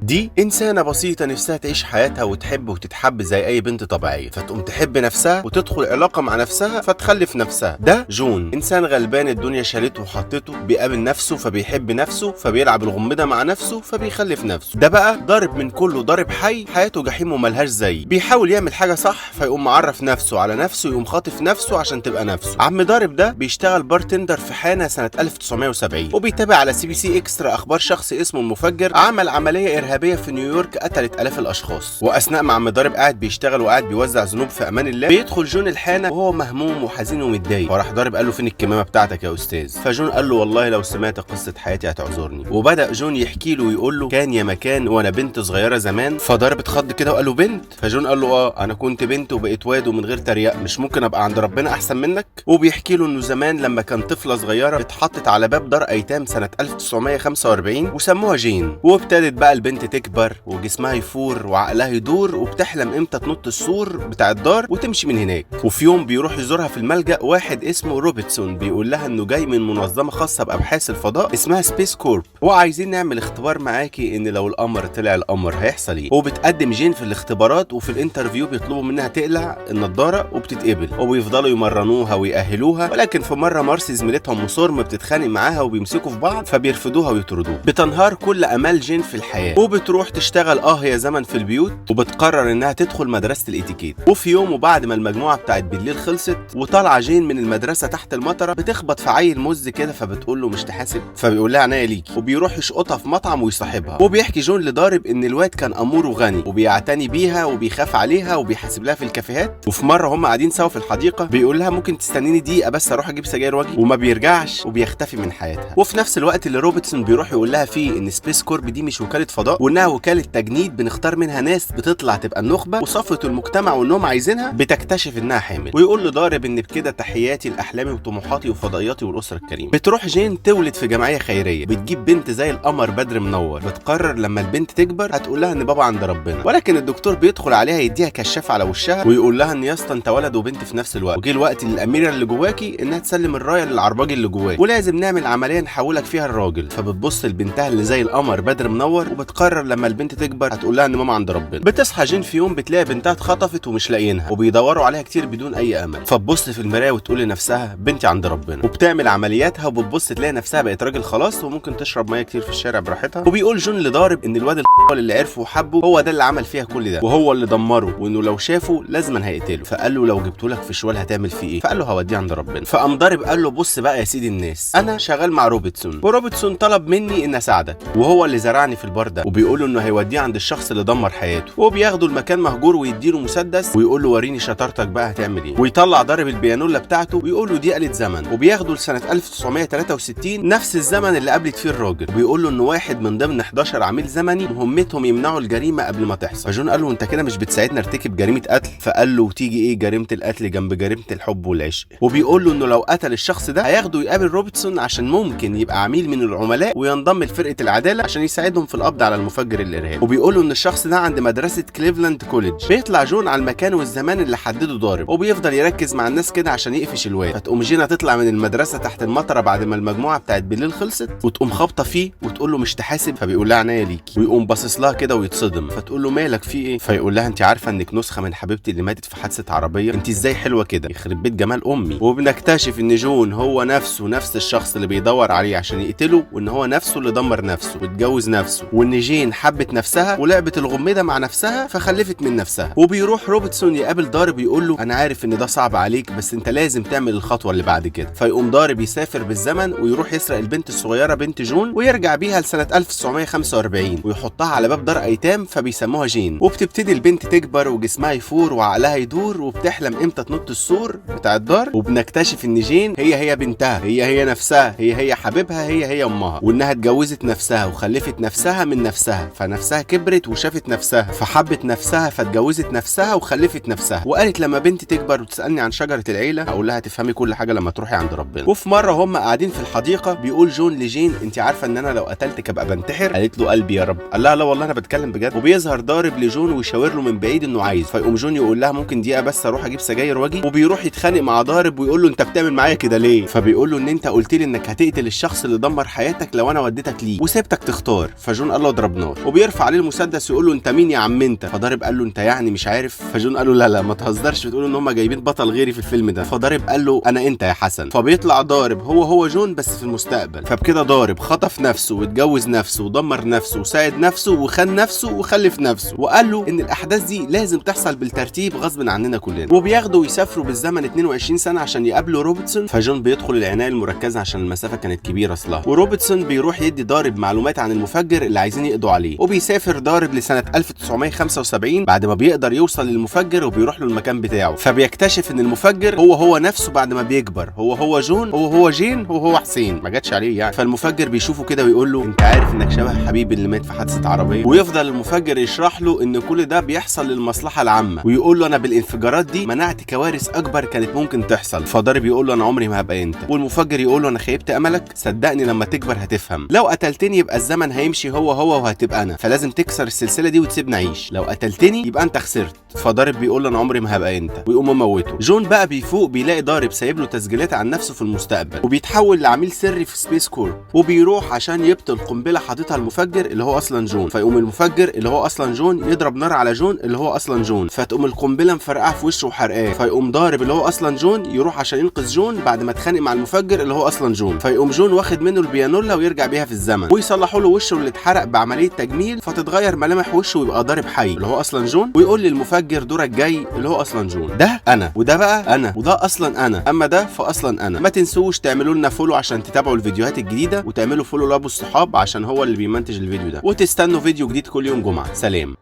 دي إنسانة بسيطة نفسها تعيش حياتها وتحب وتتحب زي أي بنت طبيعية، فتقوم تحب نفسها وتدخل علاقة مع نفسها فتخلف نفسها. ده جون، إنسان غلبان الدنيا شالته وحطته، بيقابل نفسه فبيحب نفسه، فبيلعب الغمضة مع نفسه فبيخلف نفسه. ده بقى ضارب من كله، ضارب حي، حياته جحيم وملهاش زي. بيحاول يعمل حاجة صح فيقوم معرف نفسه على نفسه، يقوم خاطف نفسه عشان تبقى نفسه. عم ضارب ده بيشتغل بارتندر في حانة سنة 1970، وبيتابع على CBC إكسترا أخبار شخص اسمه المفجر عمل عملية إرهابية في نيويورك قتلت آلاف الأشخاص. وأثناء ما عم ضارب قاعد بيشتغل وقاعد بيوزع ذنوب في أمان الله، بيدخل جون الحانة وهو مهموم وحزين ومتضايق. فراح ضارب قال له فين الكمامة بتاعتك يا أستاذ؟ فجون قال له والله لو سمعت قصة حياتي هتعذرني. وبدأ جون يحكي له ويقول له كان يا مكان وأنا بنت صغيرة زمان. فضارب اتخض كده وقال له بنت؟ فجون قال له أنا كنت بنت وبقيت واد ومن غير تريقة، مش ممكن أبقى عند ربنا أحسن منك؟ وبيحكي له إنه زمان لما كان طفلة صغيرة اتحطت على باب دار أيتام سنة 1945 وسموها جين. وابتدت بقى البنت تكبر وجسمها يفور وعقلها يدور، وبتحلم امتى تنط السور بتاع الدار وتمشي من هناك. وفي يوم بيروح يزورها في الملجأ واحد اسمه روبرتسون، بيقول لها انه جاي من منظمة خاصة بأبحاث الفضاء اسمها سبيس كورب، وعايزين نعمل اختبار معاكي ان لو القمر طلع القمر هيحصل ايه. وبتقدم جين في الاختبارات، وفي الانترفيو بيطلبوا منها تقلع النضارة وبتتقبل، وبيفضلوا يمرنوها ويأهلوها. ولكن في مرة مارسي زميلتها مصورم بتتخانق معاها وبيمسكوا في بعض فبيرفضوها ويطردوها. بتنهار كل امال جين في الحياة، وبتروح تشتغل هي زمن في البيوت، وبتقرر انها تدخل مدرسة الاتيكيت. وفي يوم وبعد ما المجموعة بتاعت بالليل خلصت وطالعة جين من المدرسة تحت المطرة، بتخبط في عيل مز كده فبتقول له مش تحاسب؟ فبيقول لها عناية ليكي، وبيروح يشقطها في مطعم ويصاحبها. وبيحكي جون لضارب ان الواد كان امور وغني وبيعتني بيها وبيخاف عليها وبيحاسب لها في الكافيهات. وفي مرة هم قاعدين سوا في الحديقة بيقول لها ممكن تستنيني دقيقة بس اروح اجيب سجاير واجي، وما بيرجعش وبيختفي من حياتها. وفي نفس الوقت اللي روبرتسون بيروح يقول لها فيه ان سبيس كورب دي مش وكالة فضاء، وانها وكالة تجنيد بنختار منها ناس بتطلع تبقى النخبة وصفة المجتمع وانهم عايزينها، بتكتشف انها حامل. ويقول لضارب ان بكده تحياتي لاحلامي وطموحاتي وفضائياتي والاسره الكريمه. بتروح جين تولد في جمعيه خيريه، بتجيب بنت زي القمر بدر منور. بتقرر لما البنت تكبر هتقول لها ان بابا عند ربنا، ولكن الدكتور بيدخل عليها يديها كشاف على وشها ويقول لها ان يا اسطى انت ولد وبنت في نفس الوقت، وجه الوقت للاميره اللي جواكي انها تسلم الرايه للعرباجي اللي جواكي، ولازم نعمل عمليه نحولك فيها الراجل. فبتبص لبنتها اللي زي القمر بدر منور، وبتقرر لما البنت تكبر هتقول لها ان ماما عند ربنا. بتصحى جين في يوم بتلاقي بنتها اتخطفت ومش لاقيينها، وبيدوروا عليها كتير بدون اي امل. فتبص في المرايه وتقول لنفسها بنتي عند ربنا، وبتعمل عملياتها وبتبص تلاقي نفسها بقت راجل خلاص وممكن تشرب ميه كتير في الشارع براحتها. وبيقول جون لضارب ان الواد اللي عرفه وحبه هو ده اللي عمل فيها كل ده، وهو اللي دمره، وانه لو شافه لازما هيقتله. فقال له لو جبته لك في شوال هتعمل فيه ايه؟ فقال له هوديه عند ربنا. فقام ضارب قال له بص بقى يا سيدي الناس، انا شغال مع روبرتسون، وروبرتسون طلب مني ان اساعدك، وهو اللي زرعني في البار ده، وبيقول له انه هيوديه عند الشخص اللي دمر حياته. وبياخده المكان مهجور ويديله مسدس ويقول له وريني شطارتك بقى هتعمل ايه. ويطلع ضارب البيانولا بتاعته ويقول له دي آلة زمن، وبياخده لسنه 1963 نفس الزمن اللي قابلت فيه الراجل، وبيقول له انه واحد من ضمن 11 عميل زمني مهمتهم يمنعوا الجريمه قبل ما تحصل. فجون قال له انت كده مش بتساعدنا ارتكب جريمه قتل؟ فقال له وتيجي ايه جريمه القتل جنب جريمه الحب والعشق. وبيقول له انه لو قتل الشخص ده هياخده يقابل روبرتسون عشان ممكن يبقى عميل من العملاء وينضم لفرقه العداله عشان يساعدهم في القبض على المفجر الارهابي. وبيقول له ان الشخص ده عند مدرسه كليفلاند كوليدج. بيطلع جون على المكان والزمان اللي حدده ضارب، وبيفضل يركز مع الناس كده عشان يقفش الواد. فتقوم جينا تطلع من المدرسه تحت المطره بعد ما المجموعه بتاعت بالليل خلصت، وتقوم خابطه فيه وتقول له مش تحاسب؟ فبيقول لها عناية ليكي، ويقوم باصص لها كده ويتصدم. فتقول له مالك في ايه؟ فيقول لها انت عارفه انك نسخه من حبيبتي اللي ماتت في حادثه عربيه؟ انت ازاي حلوه كده؟ يخرب بيت جمال امي. وبنكتشف ان جون هو نفس الشخص اللي بيدور عليه عشان يقتله، وان هو نفسه اللي دمر نفسه واتجوز نفسه، وان جين حبت نفسها ولعبت الغميضه مع نفسها فخلفت من نفسها. وبيروح روبرتسون يقابل ضارب يقول له انا عارف ان ده صعب عليك بس انت لازم تعمل الخطوه اللي بعد كده. فيقوم ضارب يسافر بالزمن ويروح يسرق البنت الصغيره بنت جون ويرجع بيها لسنه 1945 ويحطها على باب دار ايتام فبيسموها جين. وبتبتدي البنت تكبر وجسمها يفور وعقلها يدور، وبتحلم امتى تنط السور بتاع الدار. وبنكتشف ان جين هي بنتها، هي نفسها، هي حبيبها، هي امها، وانها اتجوزت نفسها وخلفت نفسها من نفسها، فنفسها كبرت وشافت نفسها فحبت نفسها فاتجوزت نفسها وخلفت نفسها. وقالت لما بنتي تكبر وتسالني عن شجره العيله اقول لها تفهمي كل حاجه لما تروحي عند ربنا. وفي مره هم قاعدين في الحديقه بيقول جون لجين انت عارفه ان انا لو قتلتك ابقى بنتحر؟ قالت له قلبي يا رب. قال لها لا والله انا بتكلم بجد. وبيظهر ضارب لجون ويشاور له من بعيد انه عايز. فيقوم جون يقول لها ممكن دقيقه بس اروح اجيب سجاير واجي. وبيروح يتخانق مع ضارب ويقول له انت بتعمل معايا كده ليه؟ فبيقول له ان انت قلت لي انك هتقتل الشخص اللي دمر حياتك لو انا وديتك ليه وسبتك تختار. فجون قال له اضرب نار، وبيرفع عليه المسدس ويقول له انت مين يا عم انت؟ فضارب قال له انت يعني مش عارف؟ فجون قال له لا ما تهزرش بتقول ان هم جايبين بطل غيري في الفيلم ده. فضارب قال له انا انت يا حسن. فبيطلع ضارب هو جون بس في المستقبل. فبكده ضارب خطف نفسه واتجوز نفسه ودمر نفسه وساعد نفسه وخان نفسه وخلف نفسه، وقال له ان الاحداث دي لازم تحصل بالترتيب غصب عننا كلنا. وبياخدوا ويسافروا بالزمن 22 سنه عشان يقابلوا روبرتسون. فجون بيدخل العنايه المركزه عشان المسافه كانت كبيره اصلها، وروبرتسون بيروح يدي ضارب معلومات عن المفجر اللي عايزين يقضوا عليه. وبيسافر ضارب لسنه 1975 بعد ما بيقدر يوصل للمفجر وبيروح له المكان بتاعه. فبيكتشف ان المفجر هو نفسه بعد ما بيكبر، هو جون، هو جين، هو حسين، ما جاتش عليه يعني. فالمفجر بيشوفه كده ويقول له انت عارف انك شبه حبيبي اللي مات في حادثه عربيه؟ ويفضل المفجر يشرح له ان كل ده بيحصل للمصلحه العامه، ويقول له انا بالانفجارات دي منعت كوارث اكبر كانت ممكن تحصل. فضارب يقول له انا عمري ما هبقى انت. والمفجر يقول له انا خيبت املك، صدقني لما تكبر هتفهم، لو قتلتني يبقى الزمن هيمشي هو وهتبقى انا، فلازم تكسر السلسله دي وتسيبني اعيش، لو قتلتني يبقى انت خسرت. فضارب بيقول له انا عمري ما هبقى انت، ويقوم مموته. جون بقى بيفوق بيلاقي ضارب سايب له تسجيلات عن نفسه في المستقبل، وبيتحول لعميل سري في سبيس كورب، وبيروح عشان يبطل قنبله حاططها المفجر اللي هو اصلا جون. فيقوم المفجر اللي هو اصلا جون يضرب نار على جون اللي هو اصلا جون، فتقوم القنبله مفرقعه في وشه وحرقاه. فيقوم ضارب اللي هو اصلا جون يروح عشان ينقذ جون بعد ما اتخانق مع المفجر اللي هو اصلا جون. فيقوم جون واخد منه البيانولا ويرجع بيها في الزمن، ويصلحوا له وشه اللي اتحرق بعمليه تجميل، فتتغير ملامح وشه ويبقى ضارب حي اللي هو اصلا جون. ويقول للمفجر دورك جاي اللي هو اصلا جون. ده انا، وده بقى انا، وده اصلا انا، اما ده فاصلا انا. ما تنسوش تعملوا لنا فولو عشان تتابعوا الفيديوهات الجديده، وتعملوا فولو لابو الصحاب عشان هو اللي بيمنتج الفيديو ده، وتستنوا فيديو جديد كل يوم جمعه. سلام.